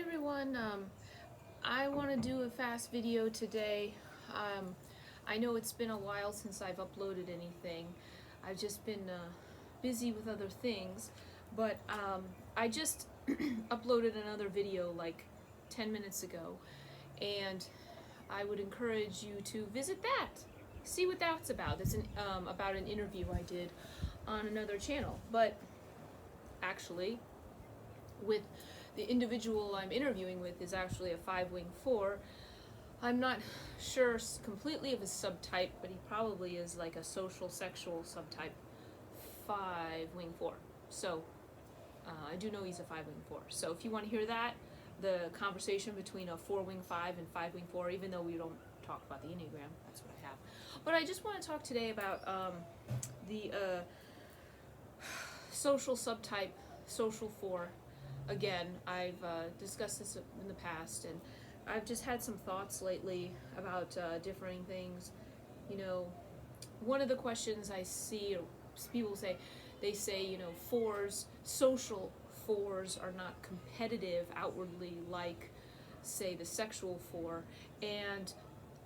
everyone. I want to do a fast video today. I know it's been a while since I've uploaded anything. I've just been busy with other things, but I just uploaded another video like 10 minutes ago, and I would encourage you to visit that. See what that's about. It's about an interview I did on another channel, but actually with the individual I'm interviewing with is actually a 5-wing 4. I'm not sure completely of his subtype, but he probably is like a social sexual subtype 5-wing 4. So I do know he's a 5-wing 4. So if you want to hear that, the conversation between a 4-wing 5 and 5-wing 4, even though we don't talk about the Enneagram, that's what I have. But I just want to talk today about the social subtype, social 4. Again, I've discussed this in the past, and I've just had some thoughts lately about differing things. You know, one of the questions I see, or people say, they say, you know, 4s, social 4s are not competitive outwardly like, say, the sexual 4. And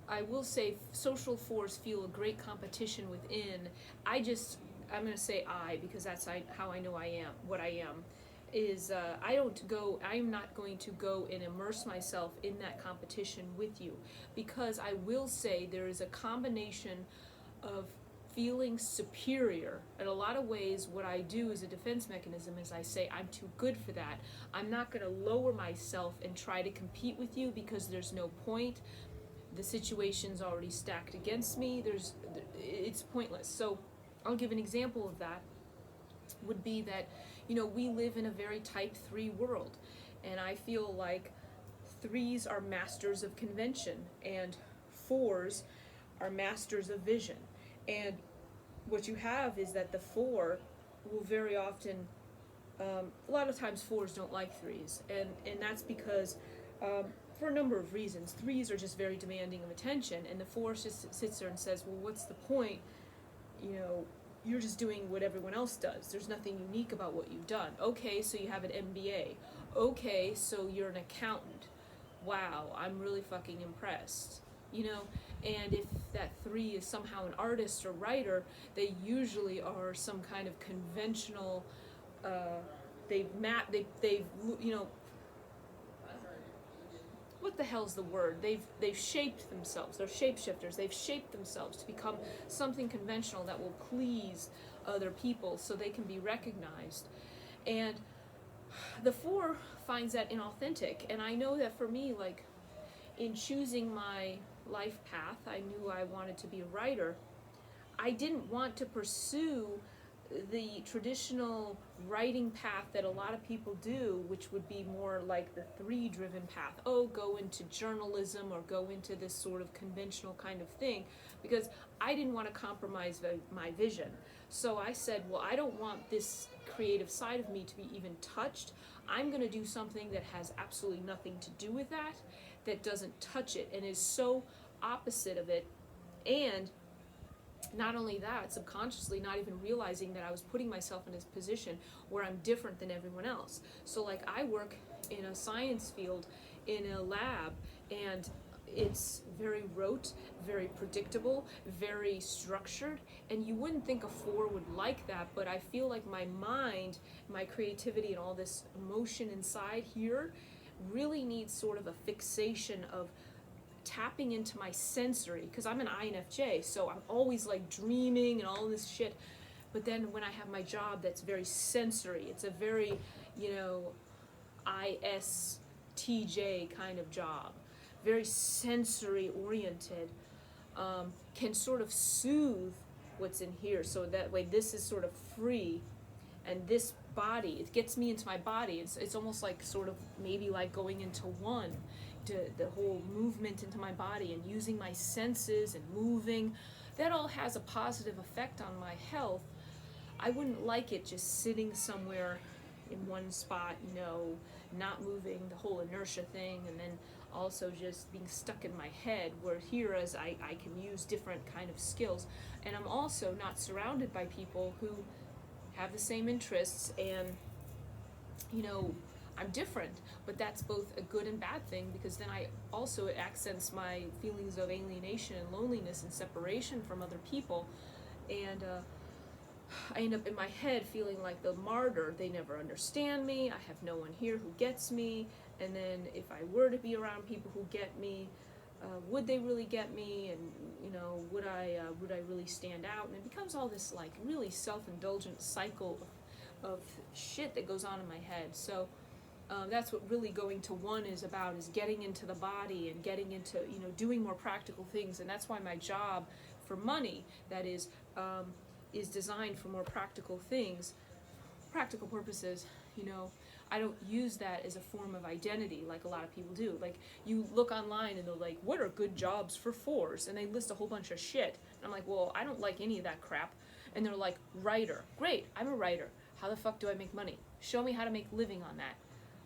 I will say social 4s feel a great competition within. I'm going to say I, because that's how I know I am, what I am. Is I'm not going to go and immerse myself in that competition with you, because I will say there is a combination of feeling superior. In a lot of ways, what I do as a defense mechanism is I say, I'm too good for that. I'm not going to lower myself and try to compete with you, because there's no point. The situation's already stacked against me. It's pointless. So I'll give an example of that. Would be that, you know, we live in a very type 3 world, and I feel like 3s are masters of convention and 4s are masters of vision. And what you have is that the 4 will very often, a lot of times 4s don't like 3s, and that's because for a number of reasons. 3s are just very demanding of attention, and the 4 just sits there and says, well, what's the point? You know, you're just doing what everyone else does. There's nothing unique about what you've done. Okay, so you have an MBA. Okay, so you're an accountant. Wow, I'm really fucking impressed. You know, and if that 3 is somehow an artist or writer, they usually are some kind of conventional, they've you know, what the hell's the word? They've shaped themselves. They're shapeshifters. They've shaped themselves to become something conventional that will please other people so they can be recognized. And the 4 finds that inauthentic. And I know that for me, like, in choosing my life path, I knew I wanted to be a writer. I didn't want to pursue the traditional writing path that a lot of people do, which would be more like the 3-driven path. Oh, go into journalism or go into this sort of conventional kind of thing, because I didn't want to compromise my vision. So I said, well, I don't want this creative side of me to be even touched. I'm going to do something that has absolutely nothing to do with that doesn't touch it, and is so opposite of it. And not only that, subconsciously not even realizing that I was putting myself in this position where I'm different than everyone else. So like, I work in a science field in a lab, and it's very rote, very predictable, very structured, and you wouldn't think a 4 would like that, but I feel like my mind, my creativity, and all this emotion inside here really needs sort of a fixation of tapping into my sensory, because I'm an INFJ, so I'm always like dreaming and all this shit. But then when I have my job that's very sensory, it's a very, you know, ISTJ kind of job, very sensory oriented, can sort of soothe what's in here, so that way this is sort of free, and this body, it gets me into my body. It's almost like sort of maybe like going into one, to the whole movement into my body and using my senses and moving. That all has a positive effect on my health. I wouldn't like it just sitting somewhere in one spot, you know, not moving, the whole inertia thing, and then also just being stuck in my head, where here as I can use different kind of skills. And I'm also not surrounded by people who have the same interests, and, you know, I'm different, but that's both a good and bad thing, because then it accents my feelings of alienation and loneliness and separation from other people, and I end up in my head feeling like the martyr. They never understand me. I have no one here who gets me. And then if I were to be around people who get me, would they really get me? And would I really stand out? And it becomes all this like really self-indulgent cycle of shit that goes on in my head. So that's what really going to one is about, is getting into the body and getting into doing more practical things. And that's why my job for money, that is designed for more practical things, practical purposes. I don't use that as a form of identity like a lot of people do. Like, you look online and they're like, what are good jobs for fours? And they list a whole bunch of shit. And I'm like, well, I don't like any of that crap. And they're like, writer. Great, I'm a writer. How the fuck do I make money? Show me how to make living on that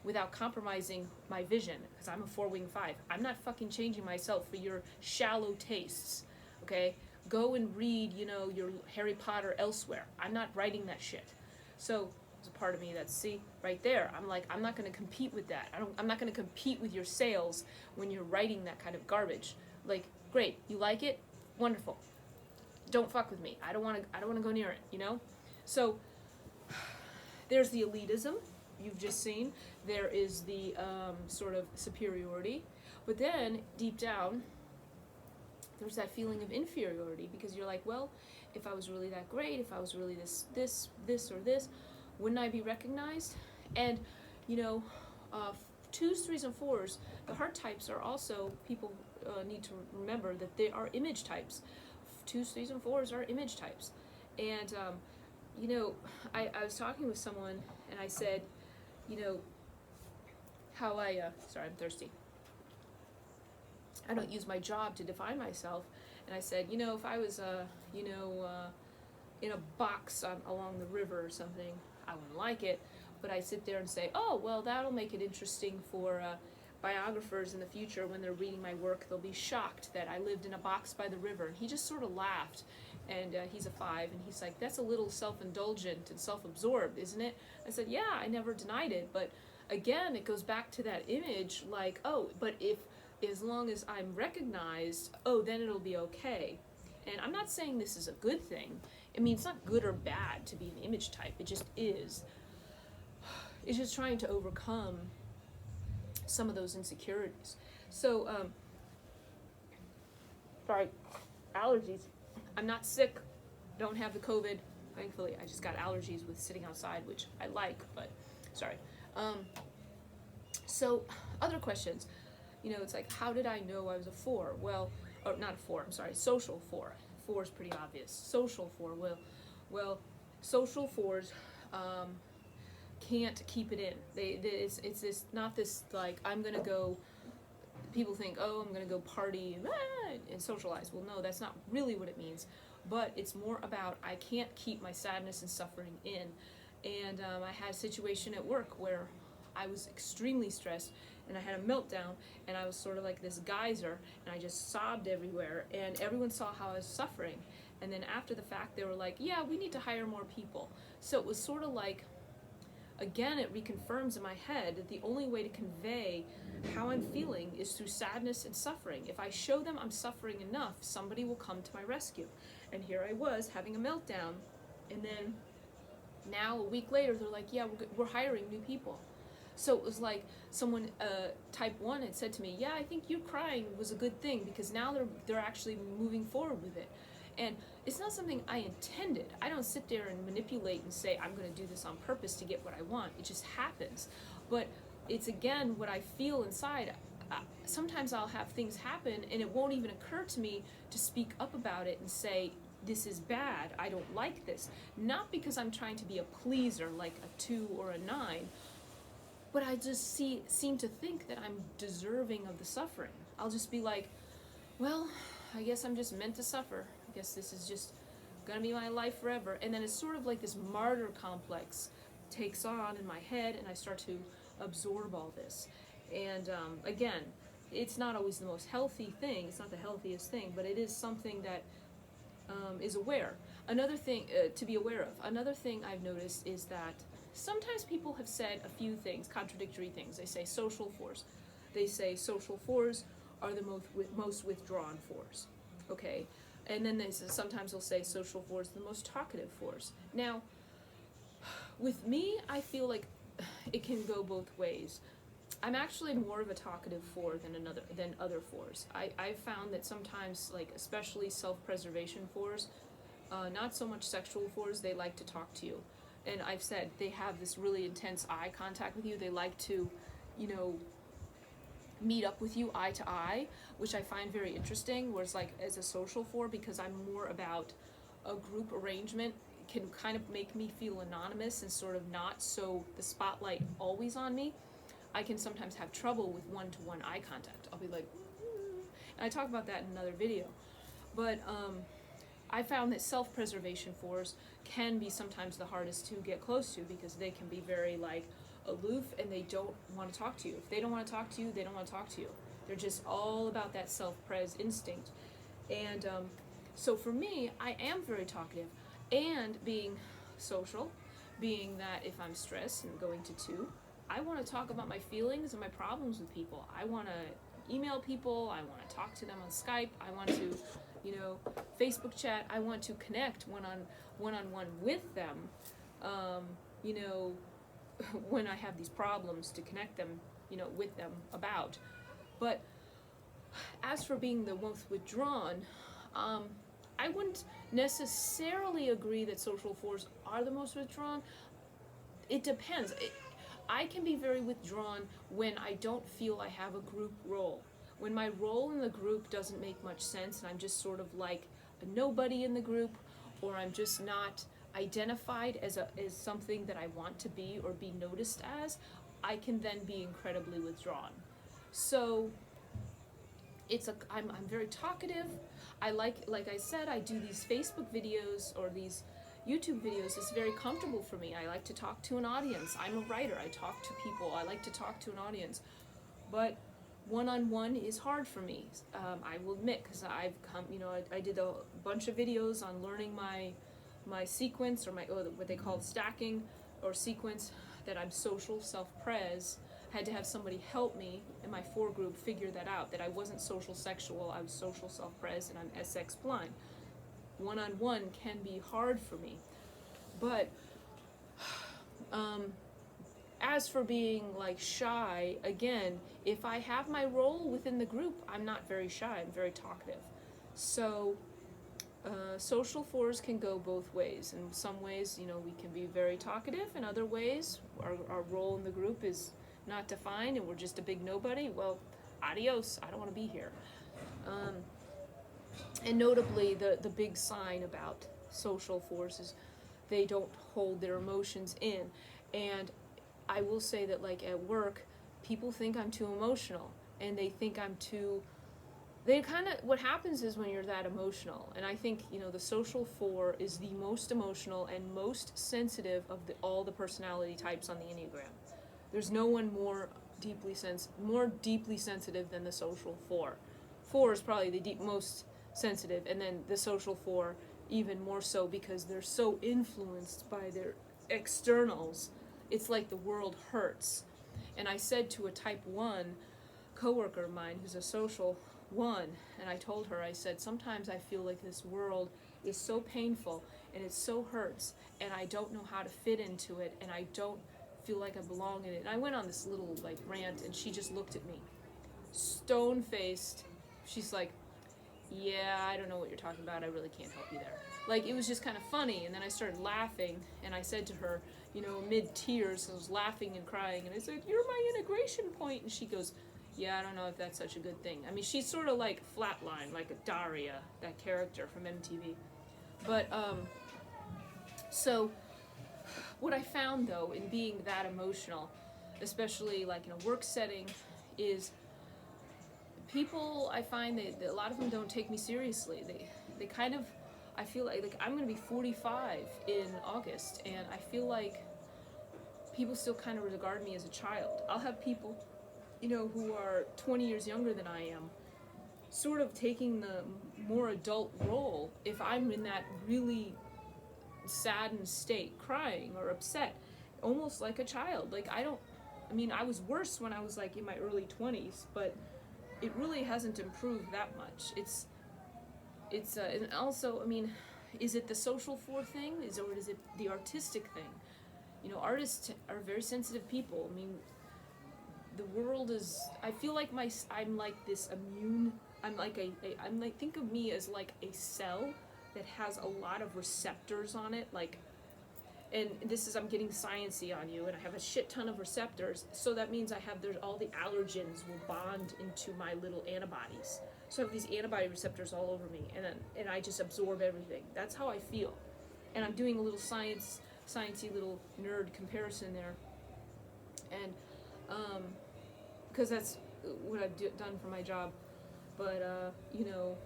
without compromising my vision, because I'm a 4-wing 5. I'm not fucking changing myself for your shallow tastes, okay? Go and read, your Harry Potter elsewhere. I'm not writing that shit. So there's a part of me that's, see, right there, I'm like, I'm not going to compete with that. I'm not going to compete with your sales when you're writing that kind of garbage. Like, great, you like it? Wonderful. Don't fuck with me. I don't want to go near it, So there's the elitism you've just seen. There is the sort of superiority. But then, deep down, there's that feeling of inferiority, because you're like, well, if I was really that great, if I was really this, or this, wouldn't I be recognized? And, 2s, 3s, and 4s, the heart types are also, people need to remember that they are image types. 2s, 3s, and 4s are image types. And, I was talking with someone, and I said, how sorry, I'm thirsty. I don't use my job to define myself. And I said, if I was, in a box along the river or something, I wouldn't like it. But I sit there and say, oh, well, that'll make it interesting for biographers in the future. When they're reading my work, they'll be shocked that I lived in a box by the river. And he just sort of laughed. And he's a 5, and he's like, that's a little self-indulgent and self-absorbed, isn't it? I said, yeah, I never denied it. But again, it goes back to that image, like, oh, but as long as I'm recognized, oh, then it'll be okay. And I'm not saying this is a good thing. I mean, it's not good or bad to be an image type. It just is. It's just trying to overcome some of those insecurities. So, sorry, allergies. I'm not sick. Don't have the COVID. Thankfully, I just got allergies with sitting outside, which I like, but sorry. So, other questions. It's like, how did I know I was a 4? Well, or not a 4, I'm sorry, social 4. 4 is pretty obvious. Social 4, well, social 4s can't keep it in. It's this, not this, like, I'm gonna go, people think, oh, I'm gonna go party and socialize. Well, no, that's not really what it means. But it's more about, I can't keep my sadness and suffering in. And I had a situation at work where I was extremely stressed, and I had a meltdown, and I was sort of like this geyser, and I just sobbed everywhere, and everyone saw how I was suffering. And then after the fact, they were like, yeah, we need to hire more people. So it was sort of like, again, it reconfirms in my head that the only way to convey how I'm feeling is through sadness and suffering. If I show them I'm suffering enough, somebody will come to my rescue. And here I was having a meltdown, and then now a week later, they're like, yeah, we're hiring new people. So it was like someone, type 1 had said to me, yeah, I think you crying was a good thing, because now they're actually moving forward with it. And it's not something I intended. I don't sit there and manipulate and say, I'm going to do this on purpose to get what I want. It just happens. But it's, again, what I feel inside. Sometimes I'll have things happen, and it won't even occur to me to speak up about it and say, this is bad, I don't like this. Not because I'm trying to be a pleaser like a 2 or a 9, but I just seem to think that I'm deserving of the suffering. I'll just be like, well, I guess I'm just meant to suffer. I guess this is just gonna be my life forever. And then it's sort of like this martyr complex takes on in my head, and I start to absorb all this. And again, it's not always the most healthy thing. It's not the healthiest thing, but it is something that is aware. Another thing to be aware of. Another thing I've noticed is that sometimes people have said a few things, contradictory things. They say social fours. They say social fours are the most withdrawn fours. Okay? And then sometimes they'll say social fours are the most talkative fours. Now, with me, I feel like it can go both ways. I'm actually more of a talkative four than other fours. I've found that sometimes, like especially self-preservation fours, not so much sexual fours, they like to talk to you. And I've said they have this really intense eye contact with you. They like to, meet up with you eye to eye, which I find very interesting. Whereas like as a social four, because I'm more about a group arrangement, can kind of make me feel anonymous and sort of not so the spotlight always on me. I can sometimes have trouble with one-to-one eye contact. I'll be like, and I talk about that in another video. But I found that self-preservation fours can be sometimes the hardest to get close to, because they can be very like aloof and they don't want to talk to you. If they don't want to talk to you, they don't want to talk to you. They're just all about that self-pres instinct. And so for me, I am very talkative, and being social, being that if I'm stressed and going to two, I want to talk about my feelings and my problems with people. I want to email people. I want to talk to them on Skype. I want to, Facebook chat. I want to connect one-on-one with them, when I have these problems, to connect them, with them about. But as for being the most withdrawn, I wouldn't necessarily agree that social fours are the most withdrawn. It depends. I can be very withdrawn when I don't feel I have a group role. When my role in the group doesn't make much sense and I'm just sort of like a nobody in the group, or I'm just not identified as something that I want to be or be noticed as, I can then be incredibly withdrawn. So I'm very talkative. I like I said, I do these Facebook videos or these YouTube videos. It's very comfortable for me. I like to talk to an audience. I'm a writer. I talk to people. I like to talk to an audience. But one-on-one is hard for me. I will admit, because I've come, I did a bunch of videos on learning my sequence, or what they call stacking or sequence, that I'm social self-pres. Had to have somebody help me in my four group figure that out, that I wasn't social sexual, I was social self-pres, and I'm SX blind. One-on-one can be hard for me. But as for being like shy, again, if I have my role within the group, I'm not very shy, I'm very talkative. So social fours can go both ways. In some ways, we can be very talkative. In other ways, our role in the group is not defined and we're just a big nobody. Well, adios, I don't want to be here. And notably, the big sign about social fours is they don't hold their emotions in. And I will say that, like at work, people think I'm too emotional, and they think I'm too. What happens is when you're that emotional, and I think the social four is the most emotional and most sensitive of all the personality types on the Enneagram. There's no one more deeply sensitive than the social four. Four is probably the most sensitive, and then the social four even more so, because they're so influenced by their externals. It's like the world hurts. And I said to a type 1 coworker of mine who's a social 1, and I told her, I said, sometimes I feel like this world is so painful and it so hurts, and I don't know how to fit into it, and I don't feel like I belong in it. And I went on this little rant, and she just looked at me, stone-faced. She's like, yeah, I don't know what you're talking about. I really can't help you there. It was just kind of funny. And then I started laughing, and I said to her, mid tears, I was laughing and crying, and I said, you're my integration point. And she goes, yeah, I don't know if that's such a good thing. I mean, she's sort of like flatline, like a Daria, that character from MTV. But, so what I found, though, in being that emotional, especially in a work setting, is people, I find that a lot of them don't take me seriously. They kind of, I feel like I'm going to be 45 in August, and I feel like people still kind of regard me as a child. I'll have people, who are 20 years younger than I am, sort of taking the more adult role if I'm in that really saddened state, crying or upset. almost like a child. Like I was worse when I was like in my early 20s, but it really hasn't improved that much. And also, I mean, is it the social 4 thing? Or is it the artistic thing? You know, artists are very sensitive people. I mean, the world is, I feel like I'm like this immune, think of me as like a cell that has a lot of receptors on it, like, and I'm getting sciencey on you, and I have a shit ton of receptors, so that means there's all the allergens will bond into my little antibodies. So I have these antibody receptors all over me, and I just absorb everything. That's how I feel. And I'm doing a little sciencey little nerd comparison there. And, because that's what I've done for my job. But, you know,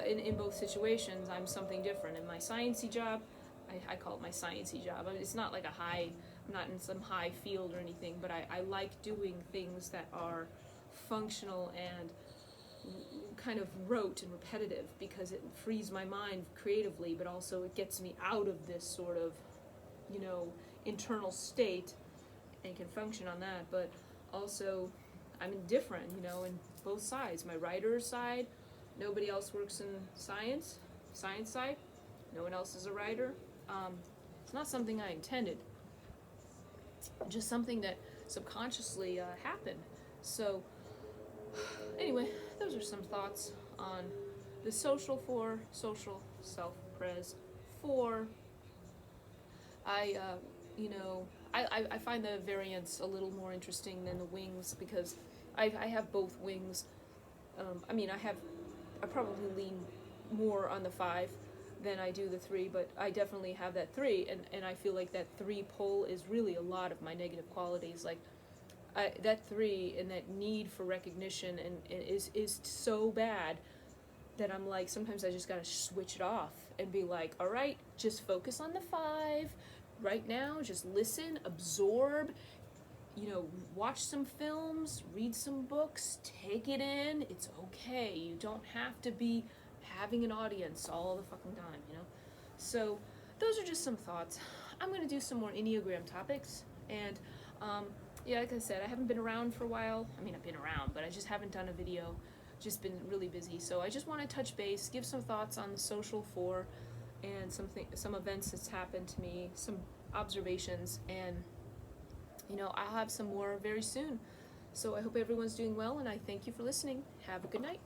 in both situations, I'm something different. In my sciencey job, I call it my sciencey job. I mean, it's not like I'm not in some high field or anything, but I like doing things that are functional and kind of rote and repetitive, because it frees my mind creatively, but also it gets me out of this sort of, you know, internal state and can function on that. But also, I'm indifferent, you know, in both sides. My writer's side, nobody else works in science side, no one else is a writer. It's not something I intended, just something that subconsciously happened. So anyway, those are some thoughts on the social self-pres 4. I find the variance a little more interesting than the wings, because I have both wings. I probably lean more on the 5 than I do the 3, but I definitely have that 3, and I feel like that 3 pole is really a lot of my negative qualities. Like, that 3 and that need for recognition and is so bad that I'm like, sometimes I just gotta switch it off and be like, all right, just focus on the 5 right now, just listen, absorb, you know, watch some films, read some books, take it in. It's okay. You don't have to be having an audience all the fucking time, you know? So those are just some thoughts. I'm going to do some more Enneagram topics, and yeah, like I said, I haven't been around for a while. I mean, I've been around, but I just haven't done a video. Just been really busy. So I just want to touch base, give some thoughts on the social 4 and some events that's happened to me, some observations, and you know, I'll have some more very soon. So I hope everyone's doing well, and I thank you for listening. Have a good night.